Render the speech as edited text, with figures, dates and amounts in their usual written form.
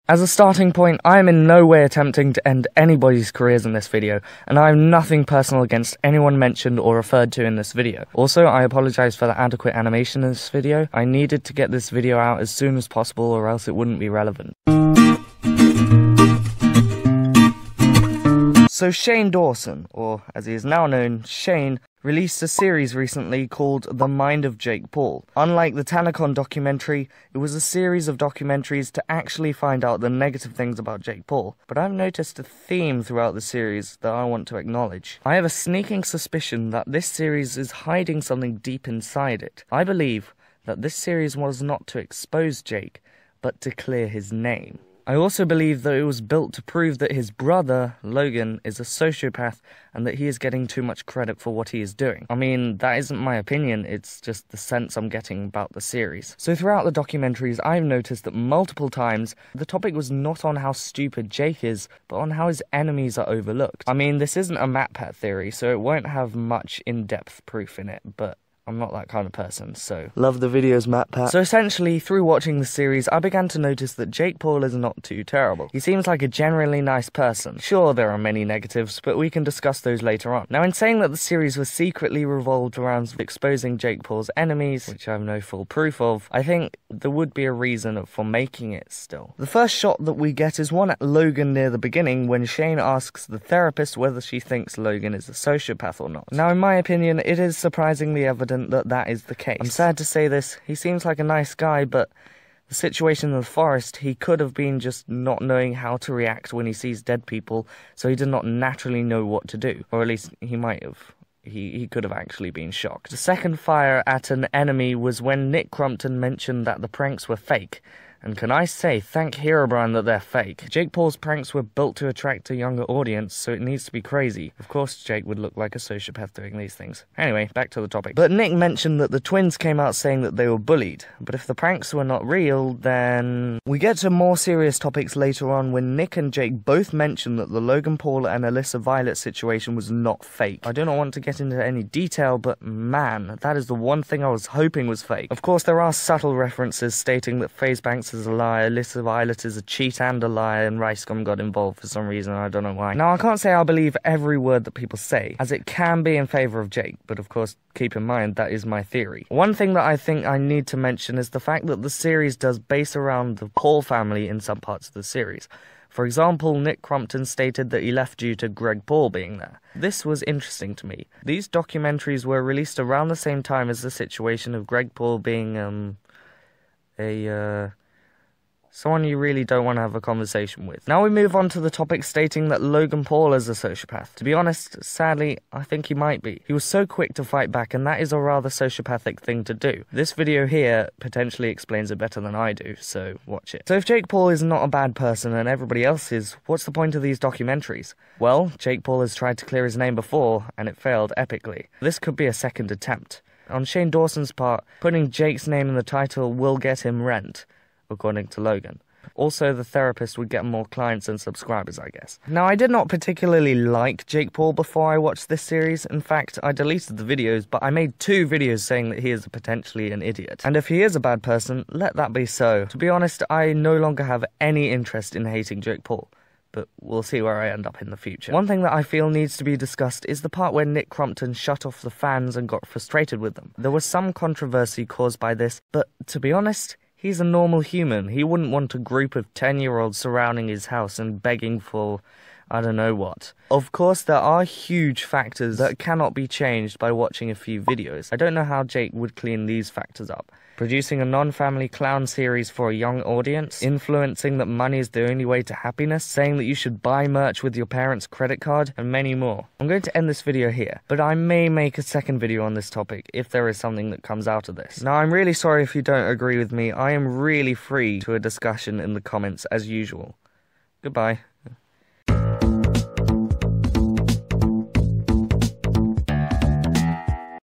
As a starting point, I am in no way attempting to end anybody's careers in this video, and I have nothing personal against anyone mentioned or referred to in this video. Also, I apologise for the adequate animation in this video. I needed to get this video out as soon as possible or else it wouldn't be relevant. So Shane Dawson, or as he is now known, Shane, released a series recently called The Mind of Jake Paul. Unlike the Tanacon documentary, it was a series of documentaries to actually find out the negative things about Jake Paul. But I've noticed a theme throughout the series that I want to acknowledge. I have a sneaking suspicion that this series is hiding something deep inside it. I believe that this series was not to expose Jake, but to clear his name. I also believe that it was built to prove that his brother, Logan, is a sociopath and that he is getting too much credit for what he is doing. I mean, that isn't my opinion, it's just the sense I'm getting about the series. So throughout the documentaries, I've noticed that multiple times, the topic was not on how stupid Jake is, but on how his enemies are overlooked. I mean, this isn't a MatPat theory, so it won't have much in-depth proof in it, but I'm not that kind of person, so love the videos, MatPat. So essentially, through watching the series, I began to notice that Jake Paul is not too terrible. He seems like a generally nice person. Sure, there are many negatives, but we can discuss those later on. Now, in saying that the series was secretly revolved around exposing Jake Paul's enemies, which I have no full proof of, I think there would be a reason for making it still. The first shot that we get is one at Logan near the beginning when Shane asks the therapist whether she thinks Logan is a sociopath or not. Now, in my opinion, it is surprisingly evident that is the case. I'm sad to say this, he seems like a nice guy, but the situation in the forest, he could have been just not knowing how to react when he sees dead people, so he did not naturally know what to do. Or at least he might have. He could have actually been shocked. The second fire at an enemy was when Nick Crumpton mentioned that the pranks were fake. And can I say, thank Herobrine that they're fake. Jake Paul's pranks were built to attract a younger audience, so it needs to be crazy. Of course, Jake would look like a sociopath doing these things. Anyway, back to the topic. But Nick mentioned that the twins came out saying that they were bullied. But if the pranks were not real, then we get to more serious topics later on when Nick and Jake both mentioned that the Logan Paul and Alyssa Violet situation was not fake. I do not want to get into any detail, but man, that is the one thing I was hoping was fake. Of course, there are subtle references stating that FaZe Banks is a liar, Alyssa Violet is a cheat and a liar, and Ricegum got involved for some reason, I don't know why. Now, I can't say I believe every word that people say, as it can be in favour of Jake, but of course, keep in mind, that is my theory. One thing that I think I need to mention is the fact that the series does base around the Paul family in some parts of the series. For example, Nick Crumpton stated that he left due to Greg Paul being there. This was interesting to me. These documentaries were released around the same time as the situation of Greg Paul being, someone you really don't want to have a conversation with. Now we move on to the topic stating that Logan Paul is a sociopath. To be honest, sadly, I think he might be. He was so quick to fight back, and that is a rather sociopathic thing to do. This video here potentially explains it better than I do, so watch it. So if Jake Paul is not a bad person and everybody else is, what's the point of these documentaries? Well, Jake Paul has tried to clear his name before, and it failed epically. This could be a second attempt. On Shane Dawson's part, putting Jake's name in the title will get him rent, according to Logan. Also, the therapist would get more clients and subscribers, I guess. Now, I did not particularly like Jake Paul before I watched this series. In fact, I deleted the videos, but I made 2 videos saying that he is potentially an idiot. And if he is a bad person, let that be so. To be honest, I no longer have any interest in hating Jake Paul, but we'll see where I end up in the future. One thing that I feel needs to be discussed is the part where Nick Crumpton shut off the fans and got frustrated with them. There was some controversy caused by this, but to be honest, he's a normal human. He wouldn't want a group of 10-year-olds surrounding his house and begging for I don't know what. Of course, there are huge factors that cannot be changed by watching a few videos. I don't know how Jake would clean these factors up. Producing a non-family clown series for a young audience, influencing that money is the only way to happiness, saying that you should buy merch with your parents' credit card, and many more. I'm going to end this video here, but I may make a second video on this topic if there is something that comes out of this. Now, I'm really sorry if you don't agree with me. I am really free to a discussion in the comments as usual. Goodbye.